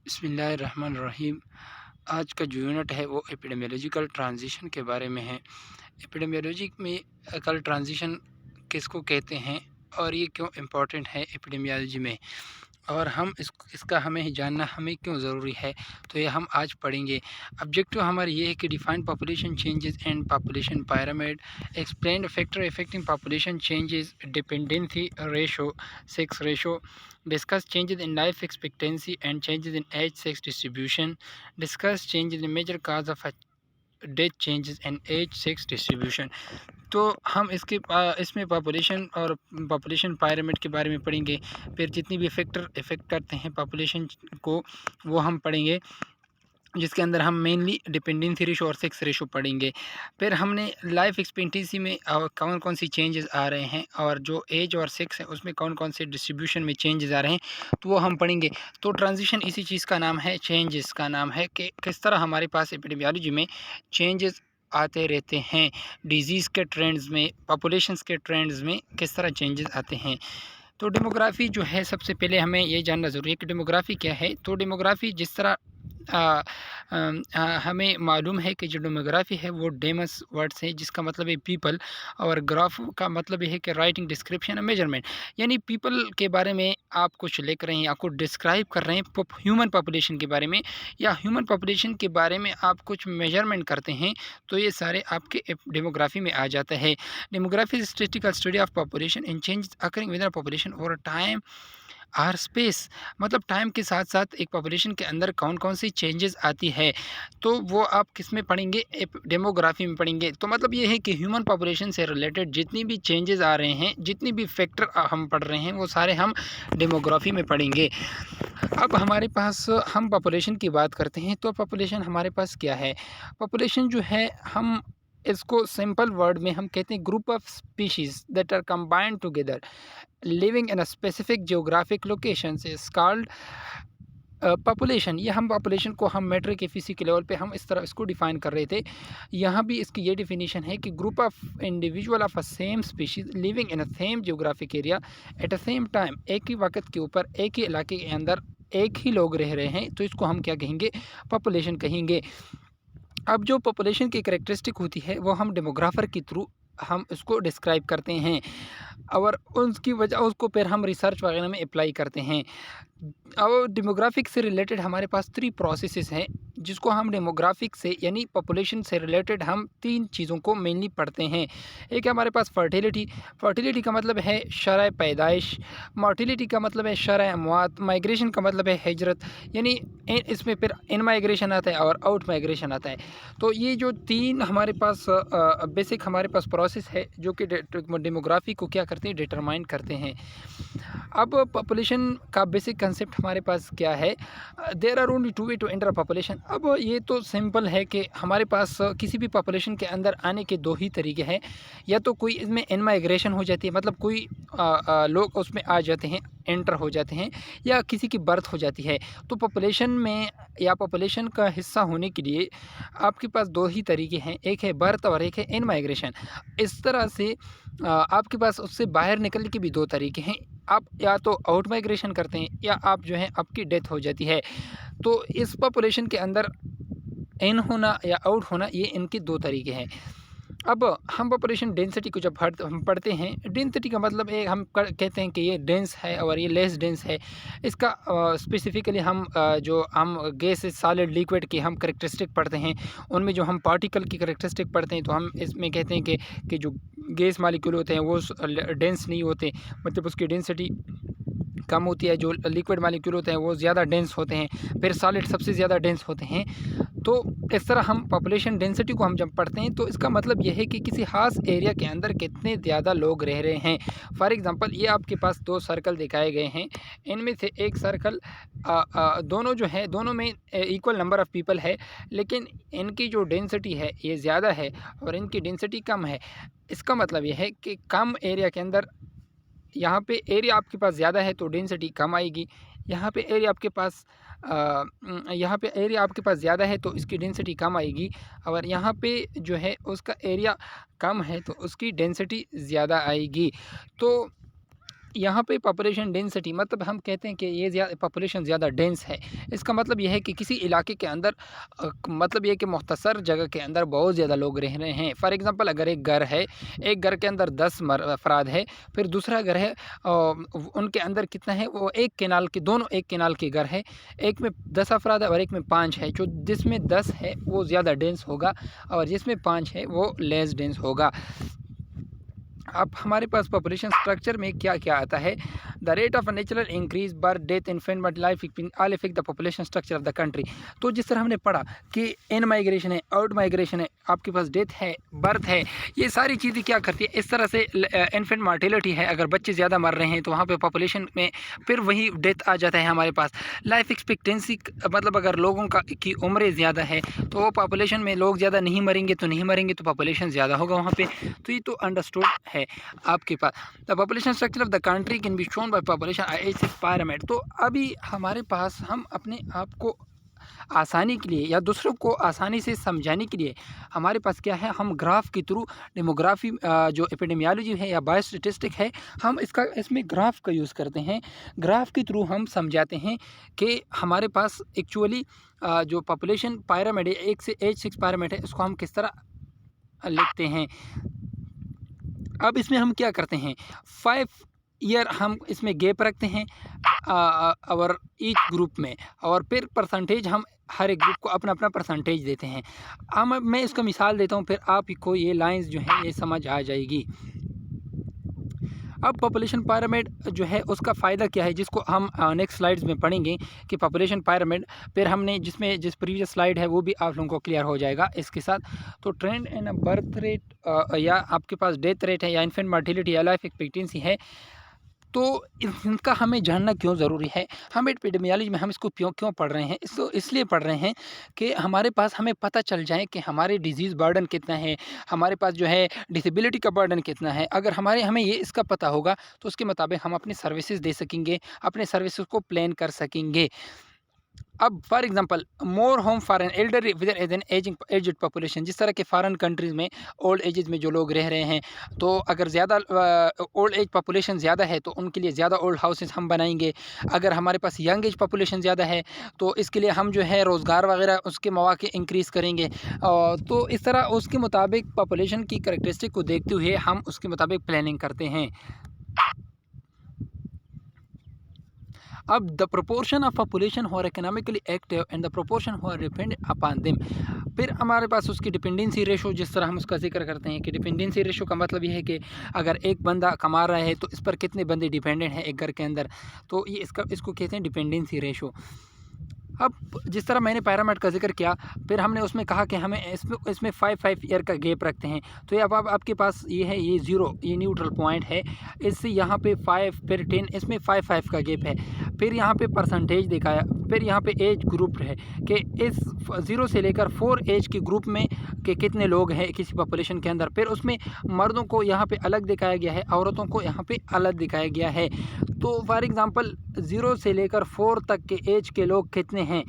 बिस्मिल्लाहिर्रहमानिर्रहीम। आज का जो यूनिट है वो एपिडेमियोलॉजिकल ट्रांजिशन के बारे में है। एपिडेमियोलॉजी में कल ट्रांजिशन किसको कहते हैं और ये क्यों इम्पोर्टेंट है एपिडेमियोलॉजी में, और हम इसका हमें जानना हमें क्यों ज़रूरी है, तो ये हम आज पढ़ेंगे। ऑब्जेक्टिव हमारी ये है कि define population changes and population pyramid, explain factor affecting population changes, dependency ratio, sex ratio, discuss changes in life expectancy and changes in age sex distribution, discuss changes in major cause of death changes and age sex distribution. तो हम इसमें population और population pyramid के बारे में पढ़ेंगे। फिर जितनी भी फैक्टर इफ़ेक्ट करते हैं पॉपुलेशन को वो हम पढ़ेंगे, जिसके अंदर हम मेनली डिपेंडेंसी रेशो और सेक्स रेशो पढ़ेंगे। फिर हमने लाइफ एक्सपेक्टेंसी में कौन कौन सी चेंजेस आ रहे हैं और जो एज और सेक्स है उसमें कौन कौन से डिस्ट्रीब्यूशन में चेंजेस आ रहे हैं, तो वो हम पढ़ेंगे। तो ट्रांजिशन इसी चीज़ का नाम है, चेंजेस का नाम है कि किस तरह हमारे पास एपिडेमियोलॉजी में चेंजेस आते रहते हैं। डिजीज़ के ट्रेंड्स में, पॉपुलेशंस के ट्रेंड्स में किस तरह चेंजेस आते हैं। तो डेमोग्राफ़ी जो है, सबसे पहले हमें ये जानना ज़रूरी है कि डेमोग्राफ़ी क्या है। तो डेमोग्राफ़ी जिस तरह हमें मालूम है कि जो डेमोग्राफ़ी है वो डेमस वर्ड से, जिसका मतलब है पीपल, और ग्राफ का मतलब ये है कि राइटिंग, डिस्क्रिप्शन और मेजरमेंट। यानी पीपल के बारे में आप कुछ लिख रहे हैं, आपको डिस्क्राइब कर रहे हैं ह्यूमन पॉपुलेशन के बारे में, या ह्यूमन पॉपुलेशन के बारे में आप कुछ मेजरमेंट करते हैं, तो ये सारे आपके डेमोग्राफ़ी में आ जाता है। Demography is statistical study of population in change occurring within population over time or space. मतलब टाइम के साथ साथ एक पॉपुलेशन के अंदर कौन कौन सी चेंजेस आती है, तो वो आप किस में पढ़ेंगे, डेमोग्राफी में पढ़ेंगे। तो मतलब ये है कि ह्यूमन पॉपुलेशन से रिलेटेड जितनी भी चेंजेस आ रहे हैं, जितनी भी फैक्टर हम पढ़ रहे हैं, वो सारे हम डेमोग्राफी में पढ़ेंगे। अब हमारे पास हम पॉपुलेशन की बात करते हैं, तो पॉपुलेशन हमारे पास क्या है। पॉपुलेशन जो है, हम इसको सिंपल वर्ड में हम कहते हैं group of species that are combined together living in a specific geographic location is called population. ये हम पॉपुलेशन को हम मेट्रिक या फिजिकल लेवल पे हम इस तरह इसको डिफाइन कर रहे थे। यहाँ भी इसकी ये डिफिनीशन है कि group of individual of a same species living in a same geographic area at a same time, एक ही वक्त के ऊपर एक ही इलाके के अंदर एक ही लोग रह रहे हैं, तो इसको हम क्या कहेंगे, पॉपुलेशन कहेंगे। अब जो पॉपुलेशन की कैरेक्टरिस्टिक होती है वो हम डेमोग्राफर के थ्रू हम इसको डिस्क्राइब करते हैं, और उसकी वजह उसको फिर हम रिसर्च वगैरह में अप्लाई करते हैं। अब डेमोग्राफिक से रिलेटेड हमारे पास 3 प्रोसेसेस हैं, जिसको हम डेमोग्राफिक से यानी पॉपुलेशन से रिलेटेड हम 3 चीज़ों को मेनली पढ़ते हैं। एक है हमारे पास फर्टिलिटी। फर्टिलिटी का मतलब है शरह पैदाइश, मोर्टिलिटी का मतलब है शरह अमवात, माइग्रेशन का मतलब है हिजरत। यानी इसमें फिर इन माइग्रेशन आता है और आउट माइग्रेशन आता है। तो ये जो 3 हमारे पास बेसिक हमारे पास प्रोसेस है, जो कि डेमोग्राफी को क्या करते हैं, डिटरमाइन करते हैं। अब पॉपुलेशन का बेसिक कंसेप्ट हमारे पास क्या है, there are only 2 way to enter population. अब ये तो सिंपल है कि हमारे पास किसी भी पॉपुलेशन के अंदर आने के 2 ही तरीके हैं। या तो कोई इसमें इन माइग्रेशन हो जाती है, मतलब कोई लोग उसमें आ जाते हैं, एंटर हो जाते हैं, या किसी की बर्थ हो जाती है। तो पॉपुलेशन में या पॉपुलेशन का हिस्सा होने के लिए आपके पास 2 ही तरीके हैं, एक है बर्थ और एक है इन माइग्रेशन। इस तरह से आपके पास उससे बाहर निकलने के भी 2 तरीके हैं। आप या तो आउट माइग्रेशन करते हैं, या आप जो है आपकी डेथ हो जाती है। तो इस पॉपुलेशन के अंदर इन होना या आउट होना, ये इनके 2 तरीके हैं। अब हम पॉपुलेशन डेंसिटी को जब हम पढ़ते हैं, डेंसिटी का मतलब है हम कहते हैं कि ये डेंस है और ये लेस डेंस है। इसका स्पेसिफिकली हम जो हम गैस सॉलिड लिक्विड की हम करेक्टरिस्टिक पढ़ते हैं, उनमें जो हम पार्टिकल की करेक्टरिस्टिक पढ़ते हैं, तो हम इसमें कहते हैं कि जो गैस मालिक्यूल होते हैं वो डेंस नहीं होते, मतलब उसकी डेंसिटी कम होती है। जो लिक्विड मालिक्यूल होते हैं वो ज़्यादा डेंस होते हैं, फिर सॉलिड सबसे ज़्यादा डेंस होते हैं। तो इस तरह हम पॉपुलेशन डेंसिटी को हम जब पढ़ते हैं, तो इसका मतलब यह है कि किसी खास एरिया के अंदर कितने ज़्यादा लोग रह रहे हैं। फॉर एग्ज़ाम्पल, ये आपके पास 2 सर्कल दिखाए गए हैं। इनमें से एक सर्कल दोनों जो है, दोनों में इक्वल नंबर ऑफ़ पीपल है, लेकिन इनकी जो डेंसिटी है ये ज़्यादा है और इनकी डेंसिटी कम है। इसका मतलब ये है कि कम एरिया के अंदर, यहाँ पे एरिया आपके पास ज़्यादा है तो डेंसिटी कम आएगी। यहाँ पे एरिया आपके पास यहाँ पे एरिया आपके पास ज़्यादा है तो इसकी डेंसिटी कम आएगी, और यहाँ पे जो है उसका एरिया कम है तो उसकी डेंसिटी ज़्यादा आएगी। तो यहाँ पे पॉपुलेशन डेंसिटी मतलब हम कहते हैं कि ये पॉपुलेशन ज़्यादा डेंस है। इसका मतलब ये है कि किसी इलाके के अंदर मतलब ये है कि मुख्तसर जगह के अंदर बहुत ज़्यादा लोग रह रहे हैं। फ़ॉर एग्ज़ाम्पल अगर एक घर है, एक घर के अंदर 10 अफ़राद है, फिर दूसरा घर है उनके अंदर कितना है, वो एक केनाल के दोनों एक केनाल के घर है, एक में 10 अफ़राद है और एक में 5 है। जो जिसमें 10 है वो ज़्यादा डेंस होगा और जिसमें 5 है वो लेस डेंस होगा। अब हमारे पास पॉपुलेशन स्ट्रक्चर में क्या-क्या आता है? The rate of natural increase, birth, death, infant, mortality all affect the population structure of the country. तो जिस तरह हमने पढ़ा कि इन माइग्रेशन है, आउट माइग्रेशन है, आपके पास डेथ है, बर्थ है, ये सारी चीज़ें क्या करती है, इस तरह से इन्फेंट मर्टिलिटी है, अगर बच्चे ज़्यादा मर रहे हैं तो वहाँ पे पॉपुलेशन में फिर वही डेथ आ जाता है हमारे पास। लाइफ एक्सपेक्टेंसी मतलब अगर लोगों की उम्रें ज़्यादा है तो वो पॉपुलेशन में लोग ज़्यादा नहीं मरेंगे तो पॉपुलेशन ज़्यादा होगा वहाँ पे। तो ये तो अंडरस्टूड है आपके पास। The population structure of the country can be shown by population एसिस पिरामिड। तो अभी हमारे पास हम अपने आप को आसानी के लिए या दूसरों को आसानी से समझाने के लिए हमारे पास क्या है, हम ग्राफ के थ्रू डेमोग्राफी जो एपिडेमियोलॉजी है या बायोस्टैटिस्टिक है, हम इसमें ग्राफ का यूज़ करते हैं। ग्राफ के थ्रू हम समझाते हैं कि हमारे पास एक्चुअली जो पॉपुलेशन पिरामिड है, 1 से एज 6 पिरामिड है, इसको हम किस तरह लिखते हैं। अब इसमें हम क्या करते हैं, 5 ईयर हम इसमें गैप रखते हैं और ईच ग्रुप में, और फिर परसेंटेज हम हर एक ग्रुप को अपना अपना परसेंटेज देते हैं। अब मैं इसका मिसाल देता हूँ, फिर आपको ये लाइंस जो है ये समझ आ जाएगी। अब पॉपुलेशन पिरामिड जो है उसका फ़ायदा क्या है, जिसको हम नेक्स्ट स्लाइड्स में पढ़ेंगे कि पॉपुलेशन पिरामिड, फिर हमने जिस प्रीवियस स्लाइड है वो भी आप लोगों को क्लियर हो जाएगा इसके साथ। तो ट्रेंड इन बर्थ रेट या आपके पास डेथ रेट है या इन्फेंट मर्टिलिटी या लाइफ एक्सपेक्टेंसी है, तो इनका हमें जानना क्यों ज़रूरी है। हम एपिडेमियोलॉजी में हम इसको क्यों पढ़ रहे हैं, इसको इसलिए पढ़ रहे हैं कि हमारे पास हमें पता चल जाए कि हमारे डिजीज़ बर्डन कितना है, हमारे पास जो है डिसेबिलिटी का बर्डन कितना है। अगर हमें ये इसका पता होगा तो उसके मुताबिक हम अपनी सर्विसेज दे सकेंगे, अपने सर्विसेज को प्लान कर सकेंगे। अब for example more home for an elderly with an aged population, जिस तरह के फॉरेन कंट्रीज़ में ओल्ड एजेस में जो लोग रह रहे हैं, तो अगर ज़्यादा ओल्ड एज पॉपुलेशन ज़्यादा है तो उनके लिए ज़्यादा ओल्ड हाउसेस हम बनाएंगे। अगर हमारे पास यंग एज पॉपुलेशन ज़्यादा है तो इसके लिए हम जो है रोज़गार वगैरह उसके मौके इंक्रीज़ करेंगे। तो इस तरह उसके मुताबिक पॉपुलेशन की करैक्टरिस्टिक को देखते हुए हम उसके मुताबिक प्लानिंग करते हैं। अब the proportion of population who are economically active and the proportion who are dependent upon them. फिर हमारे पास उसकी डिपेंडेंसी रेशो, जिस तरह हम उसका जिक्र करते हैं कि डिपेंडेंसी रेशो का मतलब ये है कि अगर एक बंदा कमा रहा है तो इस पर कितने बंदे डिपेंडेंट हैं एक घर के अंदर, तो ये इसको कहते हैं डिपेंडेंसी रेशो। अब जिस तरह मैंने पिरामिड का जिक्र किया, फिर हमने उसमें कहा कि हमें इसमें 5 ईयर का गैप रखते हैं। तो ये अब आपके पास ये है, ये 0 ये न्यूट्रल पॉइंट है, इससे यहाँ पे 5 फिर 10, इसमें 5 का गैप है। फिर यहाँ पे परसेंटेज दिखाया, फिर यहाँ पे एज ग्रुप है कि इस 0 से लेकर 4 एज के ग्रुप में कि कितने लोग हैं किसी पॉपुलेशन के अंदर। फिर उसमें मर्दों को यहाँ पे अलग दिखाया गया है, औरतों को यहाँ पे अलग दिखाया गया है। तो फॉर एग्ज़ाम्पल 0 से लेकर 4 तक के एज के लोग कितने हैं,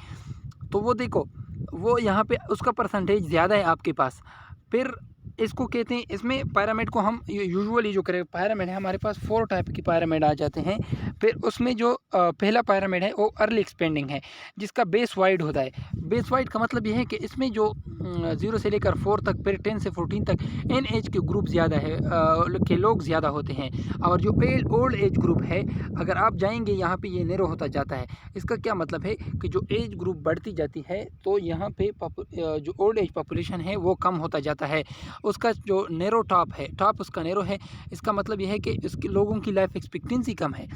तो वो देखो, वो यहाँ पे उसका परसेंटेज ज़्यादा है आपके पास। फिर इसको कहते हैं, इसमें पिरामिड को हम यूजुअली जो करें, पिरामिड है हमारे पास 4 टाइप की पिरामिड आ जाते हैं। फिर उसमें जो पहला पिरामिड है वो अर्ली एक्सपेंडिंग है, जिसका बेस वाइड होता है। बेस वाइड का मतलब ये है कि इसमें जो 0 से लेकर 4 तक, फिर 10 से 14 तक इन एज के ग्रुप ज़्यादा है के लोग ज़्यादा होते हैं। और जो ओल्ड एज ग्रुप है, अगर आप जाएंगे यहाँ पे ये नैरो होता जाता है। इसका क्या मतलब है कि जो एज ग्रुप बढ़ती जाती है तो यहाँ पे जो ओल्ड एज पॉपुलेशन है वो कम होता जाता है। उसका जो नैरो टॉप है, टॉप उसका नैरो है, इसका मतलब यह है कि इसके लोगों की लाइफ एक्सपेक्टेंसी कम है।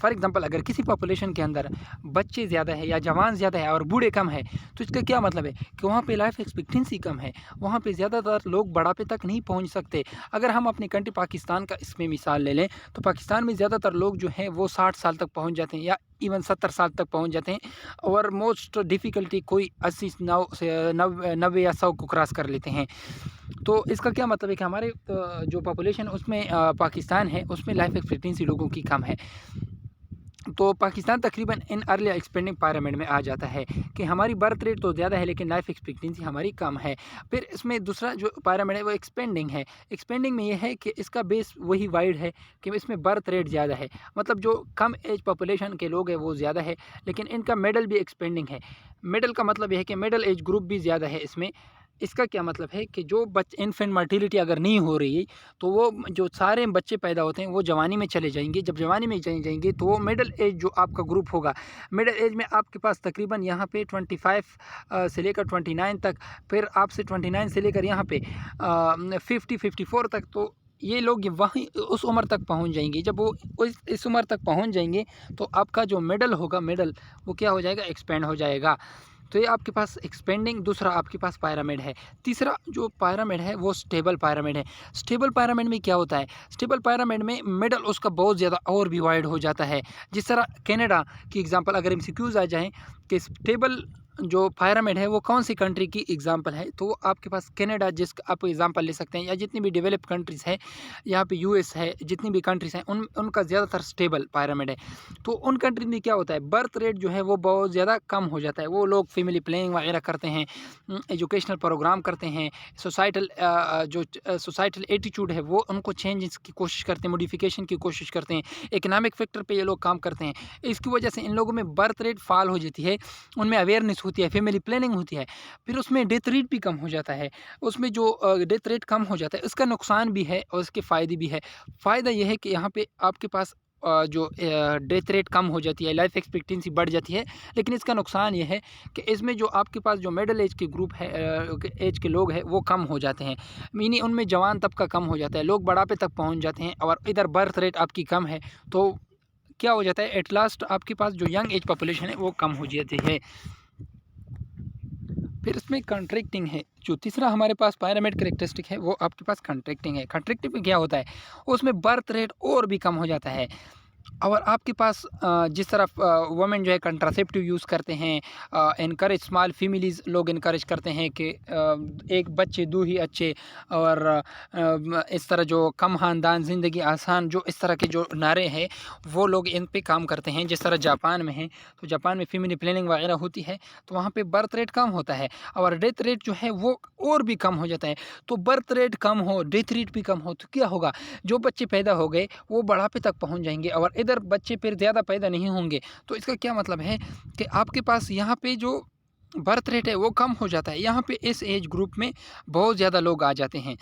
फॉर एग्जांपल अगर किसी पॉपुलेशन के अंदर बच्चे ज़्यादा है या जवान ज़्यादा है और बूढ़े कम है, तो इसका क्या मतलब है कि वहाँ पे लाइफ एक्सपेक्टेंसी कम है, वहाँ पे ज़्यादातर लोग बुढ़ापे तक नहीं पहुँच सकते। अगर हम अपनी कंट्री पाकिस्तान का इसमें मिसाल ले लें तो पाकिस्तान में ज़्यादातर लोग जो हैं वो 60 साल तक पहुँच जाते हैं या इवन 70 साल तक पहुँच जाते हैं, और मोस्ट डिफ़िकल्टी कोई 80 90 या 100 को क्रॉस कर लेते हैं। तो इसका क्या मतलब है कि हमारे जो पॉपुलेशन उसमें पाकिस्तान है उसमें लाइफ एक्सपेक्टेंसी लोगों की कम है। तो पाकिस्तान तकरीबन इन अर्ली एक्सपेंडिंग पिरामिड में आ जाता है कि हमारी बर्थ रेट तो ज़्यादा है लेकिन लाइफ एक्सपेक्टेंसी हमारी कम है। फिर इसमें दूसरा जो पिरामिड है वो एक्सपेंडिंग है। एक्सपेंडिंग में ये है कि इसका बेस वही वाइड है कि इसमें बर्थ रेट ज़्यादा है, मतलब जो कम एज पॉपुलेशन के लोग हैं वो ज़्यादा है, लेकिन इनका मिडल भी एक्सपेंडिंग है। मिडल का मतलब ये है कि मिडल एज ग्रुप भी ज़्यादा है इसमें। इसका क्या मतलब है कि जो इन्फेंट मर्टिलिटी अगर नहीं हो रही है तो वो जो सारे बच्चे पैदा होते हैं वो जवानी में चले जाएंगे। जब जवानी में चले जाएंगे तो वो मिडिल एज जो आपका ग्रुप होगा, मिडिल एज में आपके पास तकरीबन यहाँ पे 25 से लेकर 29 तक, फिर आपसे 29 से लेकर यहाँ पे 54 तक, तो ये लोग वहीं उस उम्र तक पहुंच जाएंगे। जब वो इस उम्र तक पहुंच जाएंगे तो आपका जो मिडल होगा, मिडल वो क्या हो जाएगा, एक्सपेंड हो जाएगा। तो ये आपके पास एक्सपेंडिंग दूसरा आपके पास पिरामिड है। तीसरा जो पिरामिड है वो स्टेबल पिरामिड है। स्टेबल पिरामिड में क्या होता है, स्टेबल पिरामिड में मिडल उसका बहुत ज़्यादा और भी वाइड हो जाता है। जिस तरह कनाडा की एग्जांपल अगर एमसीक्यूज आ जाएं कि स्टेबल जो पिरामिड है वो कौन सी कंट्री की एग्जांपल है, तो आपके पास कनाडा जिसका आप एग्जांपल ले सकते हैं, या जितनी भी डेवलप कंट्रीज़ है, यहाँ पे यूएस है, जितनी भी कंट्रीज़ हैं उनका ज़्यादातर स्टेबल पिरामिड है। तो उन कंट्री में क्या होता है, बर्थ रेट जो है वो बहुत ज़्यादा कम हो जाता है। वो लोग फैमिली प्लानिंग वगैरह करते हैं, एजुकेशनल प्रोग्राम करते हैं, सोसाइटल जो सोसाइटल एटीट्यूड है वो उनको चेंज की कोशिश करते हैं, मॉडिफिकेशन की कोशिश करते हैं, इकोनॉमिक फैक्टर पे ये लोग काम करते हैं। इसकी वजह से इन लोगों में बर्थ रेट फॉल हो जाती है, उनमें अवेयरनेस होती है, फैमिली प्लानिंग होती है, फिर उसमें डेथ रेट भी कम हो जाता है। उसमें जो डेथ रेट कम हो जाता है इसका नुकसान भी है और इसके फ़ायदे भी है। फ़ायदा यह है कि यहाँ पे आपके पास जो डेथ रेट कम हो जाती है, लाइफ एक्सपेक्टेंसी बढ़ जाती है, लेकिन इसका नुकसान ये है कि इसमें जो आपके पास जो मिडिल एज के ग्रुप है, एज के लोग हैं वो कम हो जाते हैं, मीनी उनमें जवान तबका कम हो जाता है, लोग बुढ़ापे तक पहुंच जाते हैं, और इधर बर्थ रेट आपकी कम है तो क्या हो जाता है, एट लास्ट आपके पास जो यंग एज पॉपुलेशन है वो कम हो जाती है। फिर इसमें कंट्रैक्टिंग है। जो तीसरा हमारे पास पिरामिड कैरेक्टरिस्टिक है वो आपके पास कंट्रैक्टिंग है। कंट्रैक्टिंग में क्या होता है, उसमें बर्थ रेट और भी कम हो जाता है, और आपके पास जिस तरफ वुमेन जो है कंट्रासेप्टिव यूज़ करते हैं, इनकरेज स्मॉल फैमिलीज़ लोग इनकरेज करते हैं कि एक बच्चे दो ही अच्छे, और इस तरह जो कम ख़ानदान ज़िंदगी आसान, जो इस तरह के जो नारे हैं वो लोग इन पे काम करते हैं। जिस तरह जापान में है, तो जापान में फैमिली प्लानिंग वगैरह होती है तो वहाँ पे बर्थ रेट कम होता है और डेथ रेट जो है वो और भी कम हो जाता है। तो बर्थ रेट कम हो, डेथ रेट भी कम हो तो क्या होगा, जो बच्चे पैदा हो गए वो बुढ़ापे तक पहुँच जाएंगे और इधर बच्चे फिर ज़्यादा पैदा नहीं होंगे। तो इसका क्या मतलब है कि आपके पास यहाँ पे जो बर्थ रेट है वो कम हो जाता है, यहाँ पे इस एज ग्रुप में बहुत ज़्यादा लोग आ जाते हैं।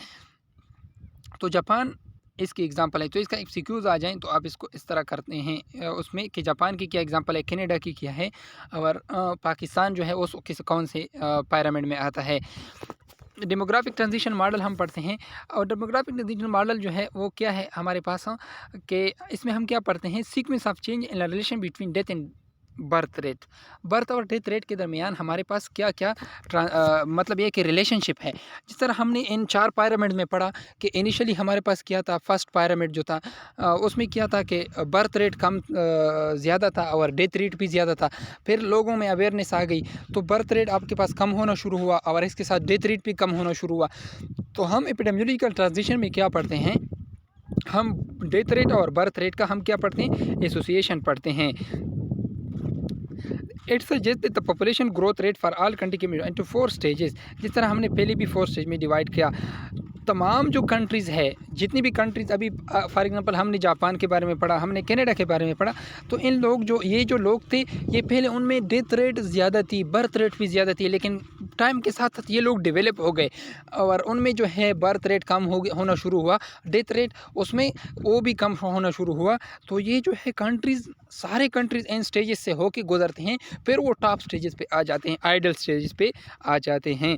तो जापान इसकी एग्जांपल है। तो इसका एमसीक्यूज़ आ जाएँ तो आप इसको इस तरह करते हैं उसमें कि जापान की क्या एग्जांपल है, कनाडा की क्या है, और पाकिस्तान जो है वो किस कौन से पिरामिड में आता है। डेमोग्राफिक ट्रांजिशन मॉडल हम पढ़ते हैं, और डेमोग्राफिक ट्रांजिशन मॉडल जो है वो क्या है हमारे पास, कि इसमें हम क्या पढ़ते हैं, sequence of change in relation between death and birth rate. Birth और डेथ रेट के दरमियान हमारे पास क्या क्या मतलब ये कि रिलेशनशिप है। जिस तरह हमने इन 4 पिरामिड में पढ़ा कि इनिशियली हमारे पास क्या था, फर्स्ट पिरामिड जो था उसमें क्या था कि बर्थ रेट कम ज़्यादा था और डेथ रेट भी ज़्यादा था। फिर लोगों में अवेयरनेस आ गई तो बर्थ रेट आपके पास कम होना शुरू हुआ और इसके साथ डेथ रेट भी कम होना शुरू हुआ। तो हम एपिडेमियोलॉजिकल ट्रांजिशन में क्या पढ़ते हैं, हम डेथ रेट और बर्थ रेट का हम क्या पढ़ते हैं, एसोसिएशन पढ़ते हैं। It suggest the population growth rate for all country into 4 stages. जिस तरह हमने पहले भी 4 स्टेज में डिवाइड किया, तमाम जो कंट्रीज़ है, जितनी भी कंट्रीज़ अभी फॉर एग्जांपल हमने जापान के बारे में पढ़ा, हमने कनाडा के बारे में पढ़ा, तो इन लोग जो ये जो लोग थे ये पहले उनमें डेथ रेट ज़्यादा थी, बर्थ रेट भी ज़्यादा थी, लेकिन टाइम के साथ साथ ये लोग डेवलप हो गए और उनमें जो है बर्थ रेट कम होना शुरू हुआ, डेथ रेट उसमें वो भी कम होना शुरू हुआ। तो ये जो है कंट्रीज़, सारे कंट्रीज़ इन स्टेजेस से होके गुजरते हैं, फिर वो टॉप स्टेजेस पे आ जाते हैं, आइडल स्टेजेस पे आ जाते हैं।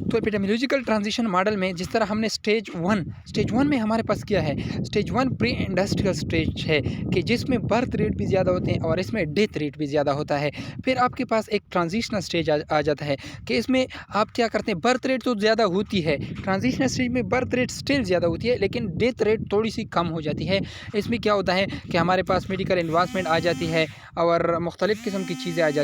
तो एपिडेमियोलॉजिकल ट्रांजिशन मॉडल में जिस तरह हमने स्टेज 1 में हमारे पास क्या है, स्टेज 1 प्री इंडस्ट्रियल स्टेज है कि जिसमें बर्थ रेट भी ज़्यादा होते हैं और इसमें डेथ रेट भी ज़्यादा होता है। फिर आपके पास एक ट्रांजिशनल स्टेज आ जाता है कि इसमें आप क्या करते हैं, बर्थ रेट तो ज़्यादा होती है, ट्रांजिशनल स्टेज में बर्थ रेट स्टिल ज़्यादा होती है लेकिन डेथ रेट थोड़ी सी कम हो जाती है। इसमें क्या होता है कि हमारे पास मेडिकल एडवांसमेंट आ जाती है और मुख्तलिफ़ किस्म की चीज़ें आ जाती हैं।